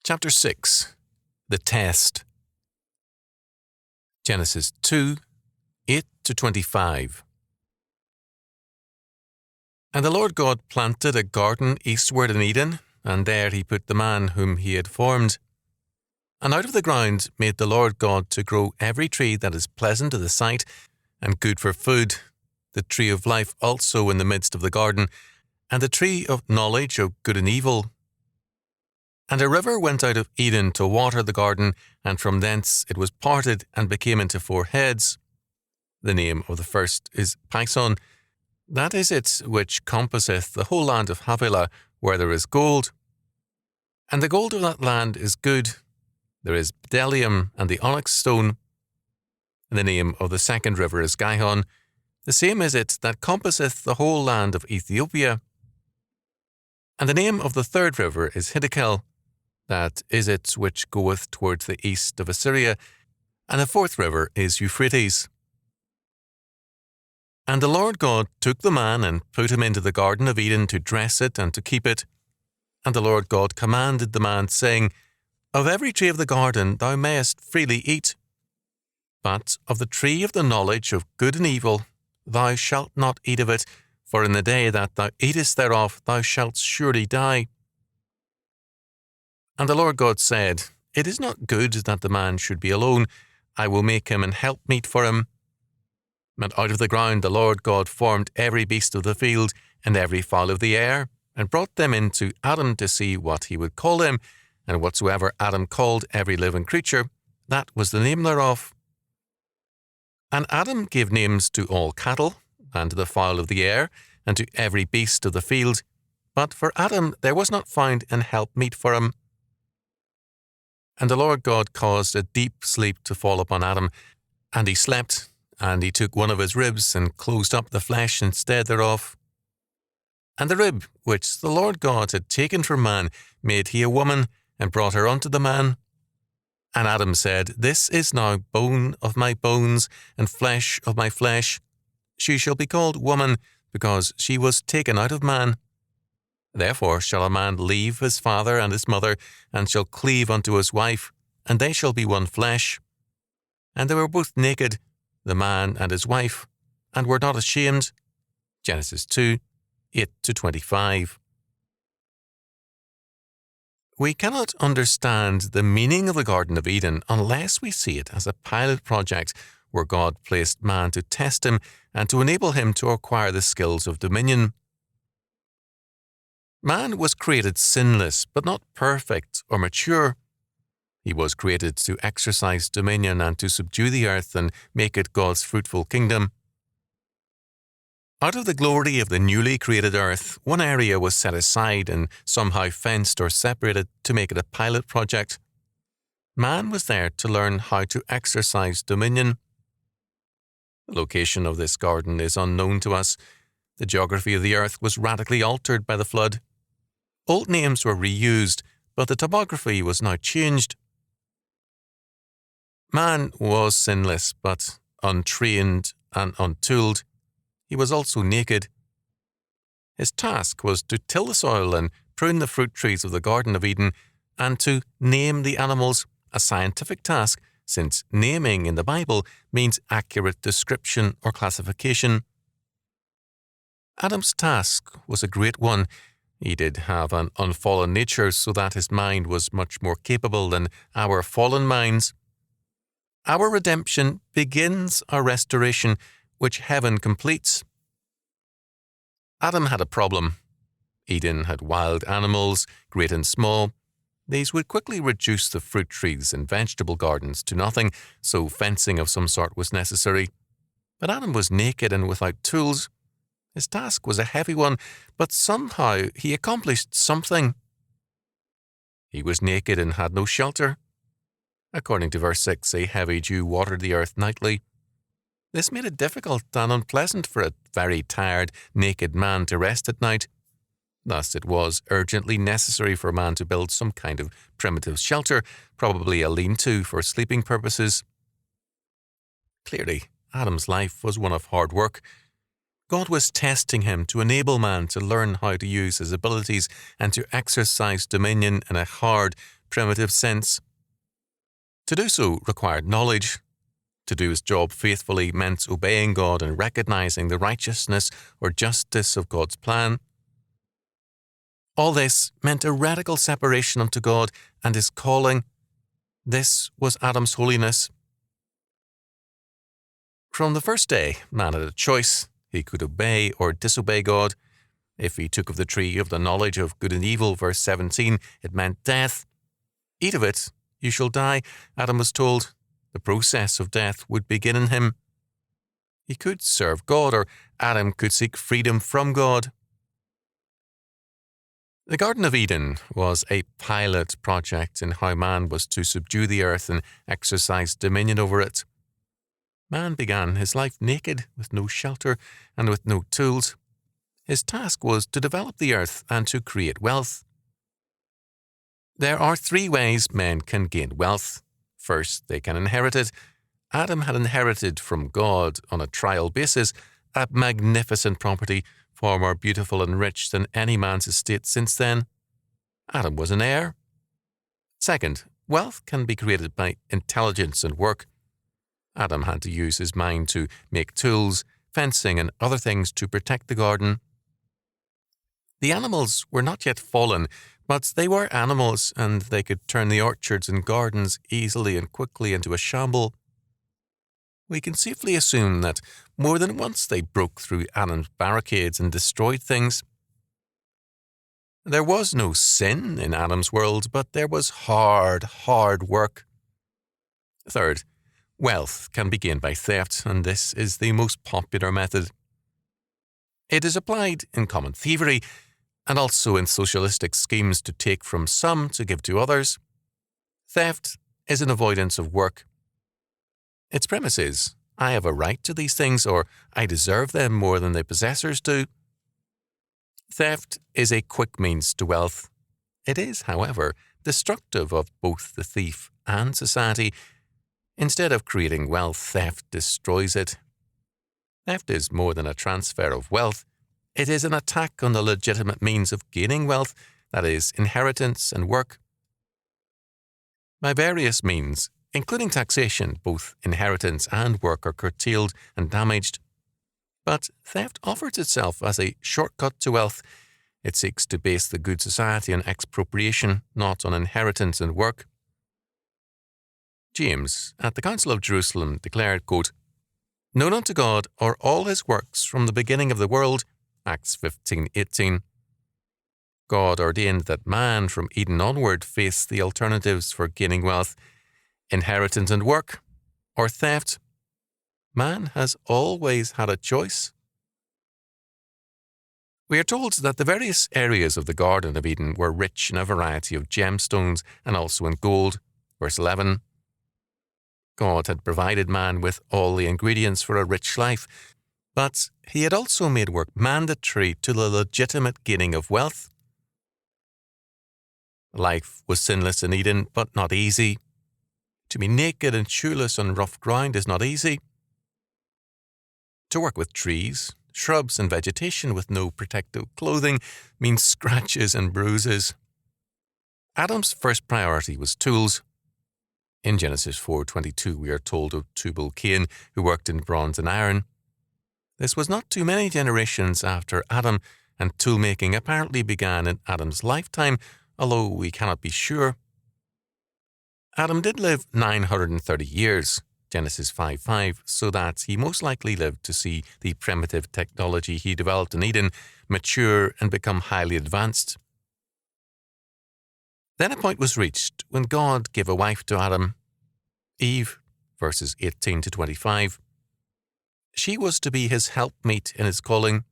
Chapter 6. The Test. Genesis 2, 8-25. And the Lord God planted a garden eastward in Eden, and there he put the man whom he had formed. And out of the ground made the Lord God to grow every tree that is pleasant to the sight, and good for food, the tree of life also in the midst of the garden, and the tree of knowledge of good and evil. And a river went out of Eden to water the garden, and from thence it was parted and became into 4 heads. The name of the first is Pison. That is it which compasseth the whole land of Havilah, where there is gold. And the gold of that land is good. There is bdellium and the onyx stone. And the name of the second river is Gihon. The same is it that compasseth the whole land of Ethiopia. And the name of the third river is Hiddekel. That is it which goeth towards the east of Assyria. And the fourth river is Euphrates. And the Lord God took the man and put him into the garden of Eden to dress it and to keep it. And the Lord God commanded the man, saying, Of every tree of the garden thou mayest freely eat, but of the tree of the knowledge of good and evil thou shalt not eat of it, for in the day that thou eatest thereof thou shalt surely die. And the Lord God said, It is not good that the man should be alone. I will make him an helpmeet for him. And out of the ground the Lord God formed every beast of the field and every fowl of the air, and brought them into Adam to see what he would call them. And whatsoever Adam called every living creature, that was the name thereof. And Adam gave names to all cattle, and to the fowl of the air, and to every beast of the field. But for Adam there was not found an helpmeet for him. And the Lord God caused a deep sleep to fall upon Adam, and he slept, and he took one of his ribs, and closed up the flesh instead thereof. And the rib which the Lord God had taken from man made he a woman, and brought her unto the man. And Adam said, This is now bone of my bones, and flesh of my flesh. She shall be called woman, because she was taken out of man. Therefore shall a man leave his father and his mother, and shall cleave unto his wife, and they shall be one flesh. And they were both naked, the man and his wife, and were not ashamed. Genesis 2, 8-25. We cannot understand the meaning of the Garden of Eden unless we see it as a pilot project where God placed man to test him and to enable him to acquire the skills of dominion. Man was created sinless, but not perfect or mature. He was created to exercise dominion and to subdue the earth and make it God's fruitful kingdom. Out of the glory of the newly created earth, one area was set aside and somehow fenced or separated to make it a pilot project. Man was there to learn how to exercise dominion. The location of this garden is unknown to us. The geography of the earth was radically altered by the flood. Old names were reused, but the topography was now changed. Man was sinless, but untrained and untooled. He was also naked. His task was to till the soil and prune the fruit trees of the Garden of Eden, and to name the animals, a scientific task, since naming in the Bible means accurate description or classification. Adam's task was a great one. He did have an unfallen nature, so that his mind was much more capable than our fallen minds. Our redemption begins our restoration, which heaven completes. Adam had a problem. Eden had wild animals, great and small. These would quickly reduce the fruit trees and vegetable gardens to nothing, so fencing of some sort was necessary. But Adam was naked and without tools. His task was a heavy one, but somehow he accomplished something. He was naked and had no shelter. According to verse 6, a heavy dew watered the earth nightly. This made it difficult and unpleasant for a very tired, naked man to rest at night. Thus it was urgently necessary for man to build some kind of primitive shelter, probably a lean-to for sleeping purposes. Clearly, Adam's life was one of hard work. God was testing him to enable man to learn how to use his abilities and to exercise dominion in a hard primitive sense. To do so required knowledge. To do his job faithfully meant obeying God and recognizing the righteousness or justice of God's plan. All this meant a radical separation unto God and his calling. This was Adam's holiness. From the first day, man had a choice. He could obey or disobey God. If he took of the tree of the knowledge of good and evil, verse 17, it meant death. Eat of it, you shall die, Adam was told. The process of death would begin in him. He could serve God, or Adam could seek freedom from God. The Garden of Eden was a pilot project in how man was to subdue the earth and exercise dominion over it. Man began his life naked, with no shelter and with no tools. His task was to develop the earth and to create wealth. There are 3 ways men can gain wealth. First, they can inherit it. Adam had inherited from God, on a trial basis, a magnificent property, far more beautiful and rich than any man's estate since then. Adam was an heir. Second, wealth can be created by intelligence and work. Adam had to use his mind to make tools, fencing, and other things to protect the garden. The animals were not yet fallen, but they were animals, and they could turn the orchards and gardens easily and quickly into a shamble. We can safely assume that more than once they broke through Adam's barricades and destroyed things. There was no sin in Adam's world, but there was hard work. Third, wealth can be gained by theft, and this is the most popular method. It is applied in common thievery, and also in socialistic schemes to take from some to give to others. Theft is an avoidance of work. Its premise is, I have a right to these things, or I deserve them more than the possessors do. Theft is a quick means to wealth. It is, however, destructive of both the thief and society. Instead of creating wealth, theft destroys it. Theft is more than a transfer of wealth. It is an attack on the legitimate means of gaining wealth, that is, inheritance and work. By various means, including taxation, both inheritance and work are curtailed and damaged. But theft offers itself as a shortcut to wealth. It seeks to base the good society on expropriation, not on inheritance and work. James, at the Council of Jerusalem, declared, quote, "Known unto God are all his works from the beginning of the world," Acts 15:18. God ordained that man from Eden onward face the alternatives for gaining wealth, inheritance and work, or theft. Man has always had a choice. We are told that the various areas of the Garden of Eden were rich in a variety of gemstones and also in gold. Verse 11. God had provided man with all the ingredients for a rich life, but he had also made work mandatory to the legitimate gaining of wealth. Life was sinless in Eden, but not easy. To be naked and shoeless on rough ground is not easy. To work with trees, shrubs, and vegetation with no protective clothing means scratches and bruises. Adam's first priority was tools. In Genesis 4:22, we are told of Tubal-Cain, who worked in bronze and iron. This was not too many generations after Adam, and tool-making apparently began in Adam's lifetime, although we cannot be sure. Adam did live 930 years, Genesis 5:5, so that he most likely lived to see the primitive technology he developed in Eden mature and become highly advanced. Then a point was reached when God gave a wife to Adam, Eve, verses 18 to 25. She was to be his helpmeet in his calling.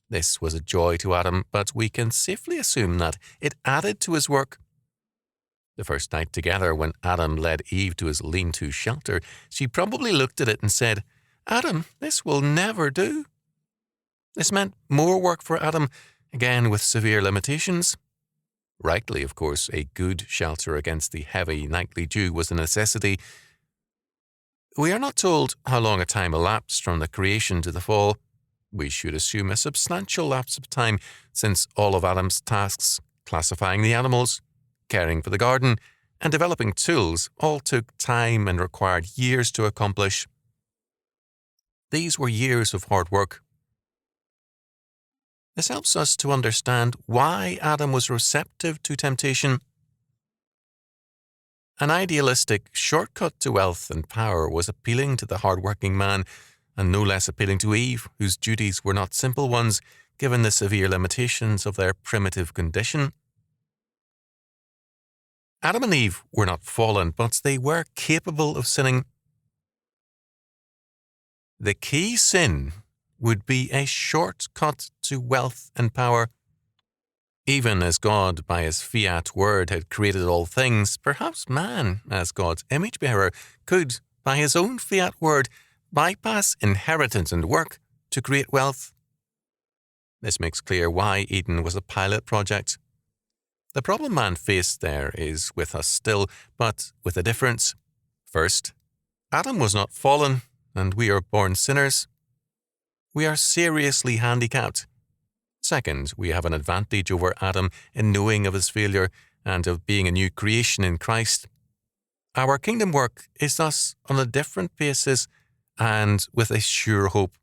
This was a joy to Adam, but we can safely assume that it added to his work. The first night together, when Adam led Eve to his lean-to shelter, she probably looked at it and said, "Adam, this will never do." This meant more work for Adam, again with severe limitations. Rightly, of course, a good shelter against the heavy nightly dew was a necessity. We are not told how long a time elapsed from the creation to the fall. We should assume a substantial lapse of time, since all of Adam's tasks, classifying the animals, caring for the garden, and developing tools all took time and required years to accomplish. These were years of hard work. This helps us to understand why Adam was receptive to temptation. An idealistic shortcut to wealth and power was appealing to the hard-working man, and no less appealing to Eve, whose duties were not simple ones, given the severe limitations of their primitive condition. Adam and Eve were not fallen, but they were capable of sinning. The key sin would be a shortcut to wealth and power. Even as God, by his fiat word, had created all things, perhaps man, as God's image bearer, could, by his own fiat word, bypass inheritance and work to create wealth. This makes clear why Eden was a pilot project. The problem man faced there is with us still, but with a difference. First, Adam was not fallen, and we are born sinners. We are seriously handicapped. Second, we have an advantage over Adam in knowing of his failure and of being a new creation in Christ. Our kingdom work is thus on a different basis and with a sure hope.